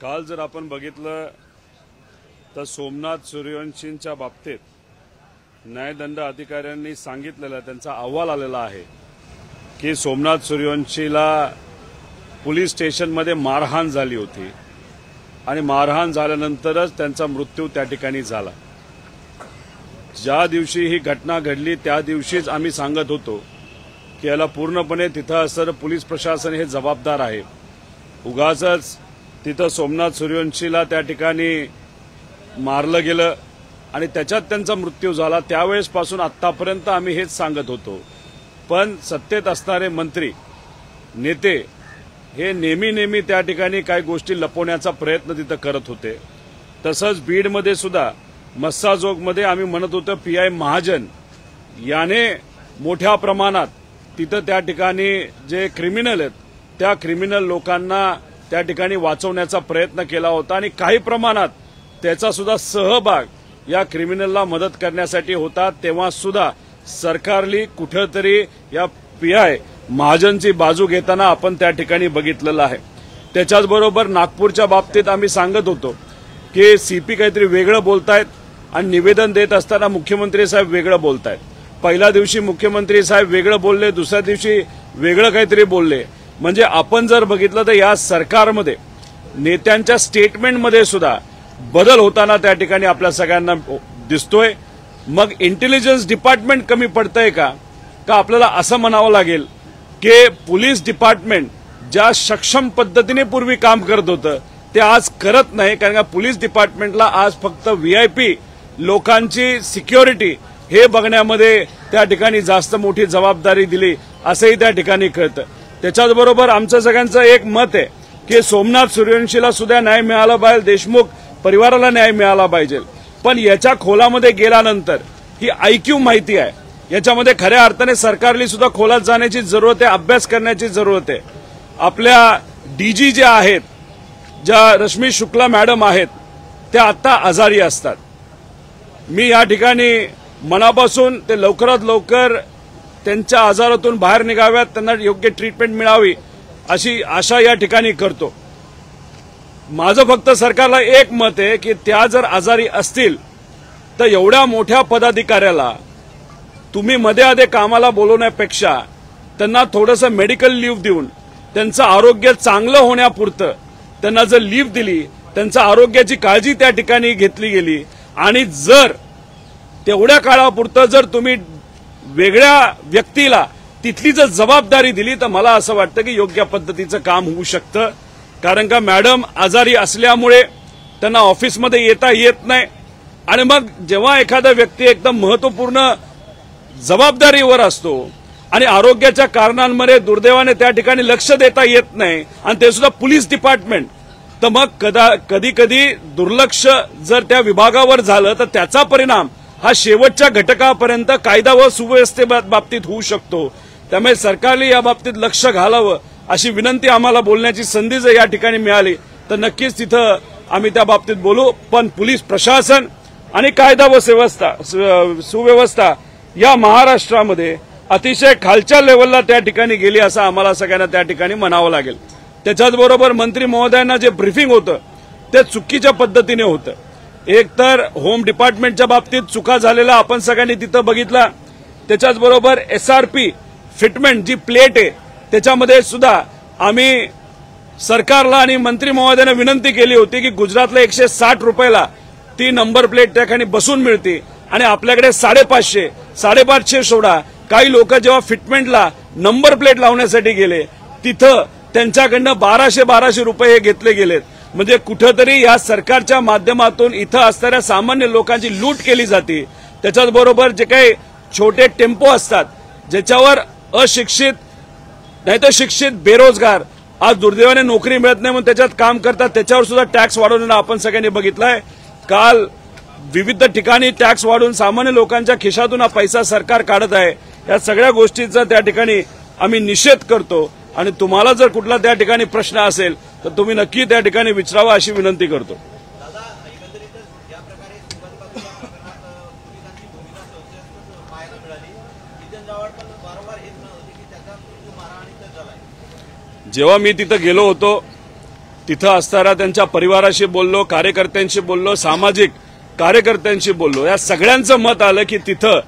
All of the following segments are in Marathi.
काल जर आपण बघितलं तर सोमनाथ सूर्यवंशींच्या बाबतीत न्यायदंड अधिकाऱ्यांनी सांगितलेलं त्यांचा अहवाल आलेला आहे की सोमनाथ सूर्यवंशीला पोलीस स्टेशनमध्ये मारहाण झाली होती आणि मारहाण झाल्यानंतरच त्यांचा मृत्यू त्या ठिकाणी झाला। ज्या दिवशी ही घटना घडली त्या दिवशीच आम्ही सांगत होतो की याला पूर्णपणे तिथं असणारं पोलीस प्रशासन हे जबाबदार आहे। उगाचच तिथं सोमनाथ सूर्यवंशीला त्या ठिकाणी मारलं गेलं आणि त्याच्यात त्यांचा मृत्यू झाला। त्यावेळेसपासून आत्तापर्यंत आम्ही हेच सांगत होतो, पण सत्तेत असणारे मंत्री नेते हे नेहमी त्या ठिकाणी काही गोष्टी लपवण्याचा प्रयत्न तिथं करत होते। तसंच बीडमध्ये सुद्धा मस्साजोगमध्ये आम्ही म्हणत होतो पीआय महाजन याने मोठ्या प्रमाणात तिथं त्या ठिकाणी जे क्रिमिनल आहेत त्या क्रिमिनल लोकांना त्या ठिकाणी वाचवण्याचा प्रयत्न केला होता आणि काही प्रमाणात त्याचा सुद्धा सहभाग या क्रिमिनलला मदत करण्यासाठी होता। तेव्हा सुद्धा सरकारली कुठेतरी या पीआय महाजनची बाजू घेताना आपण त्या ठिकाणी बघितलेलं आहे। त्याच्याचबरोबर नागपूरच्या बाबतीत आम्ही सांगत होतो की सीपी काहीतरी वेगळं बोलतायत आणि निवेदन देत असताना मुख्यमंत्री साहेब वेगळं बोलतायत। पहिल्या दिवशी मुख्यमंत्री साहेब वेगळं बोलले, दुसऱ्या दिवशी वेगळं काहीतरी बोलले। म्हणजे आपण जर बघितलं तर या सरकारमध्ये नेत्यांच्या स्टेटमेंटमध्ये सुद्धा बदल होताना त्या ठिकाणी आपल्या सगळ्यांना दिसतोय। मग इंटेलिजन्स डिपार्टमेंट कमी पडतंय का आपल्याला असं म्हणावं लागेल की पोलीस डिपार्टमेंट ज्या सक्षम पद्धतीने पूर्वी काम करत होतं ते आज करत नाही, कारण का पोलीस डिपार्टमेंटला आज फक्त व्हीआयपी लोकांची सिक्युरिटी हे बघण्यामध्ये त्या ठिकाणी जास्त मोठी जबाबदारी दिली असंही त्या ठिकाणी कळतं। त्याच्याचबरोबर आमचं सगळ्यांचं एक मत आहे की सोमनाथ सूर्यवंशीला सुद्धा न्याय मिळाला पाहिजे, देशमुख परिवाराला न्याय मिळाला पाहिजे। पण याच्या खोलामध्ये गेल्यानंतर ही आयक्यू माहिती आहे, याच्यामध्ये खऱ्या अर्थाने सरकारली सुद्धा खोलात जाण्याची जरूरत आहे, अभ्यास करण्याची जरूरत आहे। आपल्या डीजी ज्या आहेत, ज्या रश्मी शुक्ला मॅडम आहेत, त्या आता आजारी असतात। मी या ठिकाणी मनापासून ते लवकरात लवकर त्यांच्या आजारातून बाहेर निघाव्यात, त्यांना योग्य ट्रीटमेंट मिळावी अशी आशा या ठिकाणी करतो। माझं फक्त सरकारला एक मत आहे की त्या जर आजारी असतील तर एवढ्या मोठ्या पदाधिकाऱ्याला तुम्ही मध्ये कामाला बोलवण्यापेक्षा त्यांना थोडंसं मेडिकल लीव्ह देऊन त्यांचं आरोग्य चांगलं होण्यापुरतं त्यांना जर लीव्ह दिली, त्यांच्या आरोग्याची काळजी त्या ठिकाणी घेतली गेली आणि जर तेवढ्या काळापुरतं जर तुम्ही वेगळ्या व्यक्तीला तिथली जर जबाबदारी दिली तर मला असं वाटतं की योग्य पद्धतीचं काम होऊ शकतं। कारण का मॅडम आजारी असल्यामुळे त्यांना ऑफिसमध्ये येता येत नाही आणि मग जेव्हा एखादा व्यक्ती एकदम महत्त्वपूर्ण जबाबदारीवर असतो आणि आरोग्याच्या कारणांमध्ये दुर्दैवाने त्या ठिकाणी लक्ष देता येत नाही आणि ते सुद्धा पोलीस डिपार्टमेंट, तर मग कधी दुर्लक्ष जर त्या विभागावर झालं तर त्याचा परिणाम हा शेवटच्या घटकापर्यंत कायदा व सुव्यवस्थेबाबतीत होऊ शकतो। त्यामुळे सरकारने या बाबतीत लक्ष घालावं अशी विनंती आम्हाला बोलण्याची संधी जर या ठिकाणी मिळाली तर नक्कीच तिथं आम्ही त्या बाबतीत बोलू। पण पोलीस प्रशासन आणि कायदा व सुव्यवस्था या महाराष्ट्रामध्ये अतिशय खालच्या लेवलला त्या ठिकाणी गेली असं आम्हाला सगळ्यांना त्या ठिकाणी म्हणावं लागेल। त्याच्याचबरोबर मंत्री महोदयांना जे ब्रीफिंग होतं ते चुकीच्या पद्धतीने होतं। एक तर होम डिपार्टमेंटच्या बाबतीत चुका झालेला आपण सगळ्यांनी तिथं बघितला। त्याच्याचबरोबर SRP फिटमेंट जी प्लेट आहे त्याच्यामध्ये सुद्धा आम्ही सरकारला आणि मंत्री महोदयांना विनंती केली होती की गुजरातला 160 रुपयाला ती नंबर प्लेट त्या ठिकाणी बसून मिळते आणि आपल्याकडे 550 सोडा। काही लोक जेव्हा फिटमेंटला नंबर प्लेट लावण्यासाठी गेले तिथं त्यांच्याकडनं 1200 रुपये हे घेतले गेलेत। म्हणजे कुठेतरी या सरकारच्या माध्यमातून इथं असणाऱ्या सामान्य लोकांची लूट केली जाते। त्याच्याचबरोबर जे काही छोटे टेम्पो असतात ज्याच्यावर अशिक्षित नाहीतर शिक्षित बेरोजगार आज दुर्दैवाने नोकरी मिळत नाही म्हणून त्याच्यात काम करतात, त्याच्यावर सुद्धा टॅक्स वाढवणं आपण सगळ्यांनी बघितलंय। काल विविध ठिकाणी टॅक्स वाढवून सामान्य लोकांच्या खिशातून हा पैसा सरकार काढत आहे। या सगळ्या गोष्टींचा त्या ठिकाणी आम्ही निषेध करतो आणि तुम्हाला जर कुठला त्या ठिकाणी प्रश्न असेल तर तुम्ही नक्की त्या ठिकाणी विचारावा अशी विनंती करतो। जेव्हा मी तिथं गेलो होतो तिथं असणाऱ्या त्यांच्या परिवाराशी बोललो, कार्यकर्त्यांशी बोललो, सामाजिक कार्यकर्त्यांशी बोललो. या सगळ्यांचं मत आलं की तिथं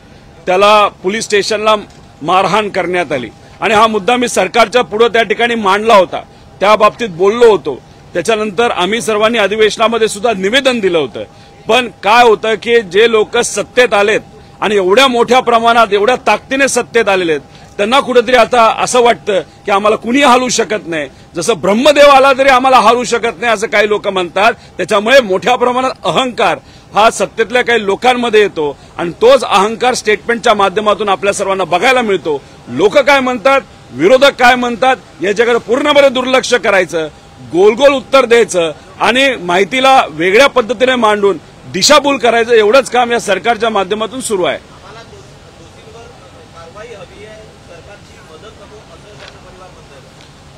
त्याला पोलीस स्टेशनला मारहाण करण्यात आली आणि हा मुद्दा मी सरकारच्या पुढे त्या ठिकाणी मांडला होता. त्या बाबतीत बोललो होतो. त्याच्यानंतर आम्ही सर्वांनी अधिवेशनामध्ये सुद्धा निवेदन दिलं होतं. पण काय होतं की जे लोक सत्तेत आलेत आणि एवढ्या मोठ्या प्रमाणात एवढ्या ताकदीने सत्तेत आलेले आहेत त्यांना कुठेतरी आता असं वाटतं की आम्हाला कुणी हालू शकत नाही. जसं ब्रह्मदेव आला तरी आम्हाला हालू शकत नाही असं काही लोक म्हणतात. त्याच्यामुळे मोठ्या प्रमाणात अहंकार हा सत्तेतल्या काही लोकांमध्ये येतो आणि तोच अहंकार स्टेटमेंटच्या माध्यमातून आपल्या सर्वांना बघायला मिळतो. लोक काय म्हणतात, विरोधक काय म्हणतात याच्याकडे पूर्णपणे दुर्लक्ष करायचं, गोल गोल उत्तर द्यायचं आणि माहितीला वेगळ्या पद्धतीने मांडून दिशाभूल करायचं एवढंच काम या सरकारच्या माध्यमातून सुरू आहे.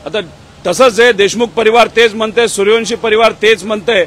आता तसंच आहे, देशमुख परिवार तेच म्हणते, सूर्यवंशी परिवार तेच म्हणते.